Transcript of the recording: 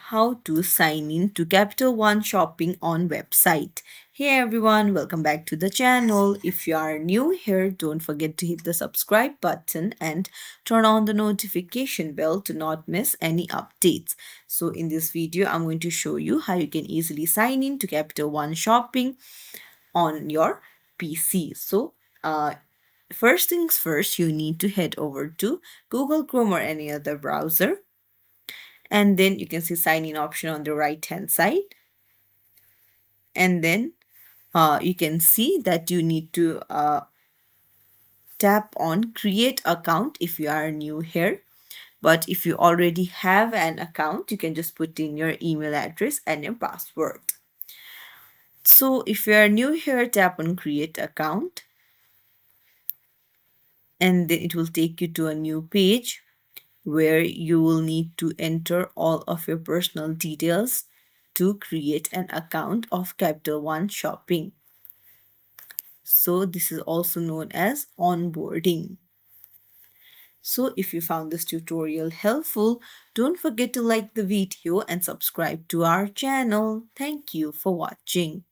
how to sign in to Capital One Shopping on website. Hey everyone, welcome back to the channel. If you are new here, don't forget to hit the subscribe button and turn on the notification bell to not miss any updates. So in this video, I'm going to show you how you can easily sign in to Capital One Shopping on your PC. First things first, you need to head over to Google Chrome or any other browser, and then you can see sign in option on the right hand side, and then you can see that you need to tap on create account if you are new here. But if you already have an account, you can just put in your email address and your password. So if you are new here, tap on create account, and then it will take you to a new page where you will need to enter all of your personal details to create an account of Capital One Shopping. So this is also known as onboarding. So if you found this tutorial helpful, don't forget to like the video and subscribe to our channel. Thank you for watching.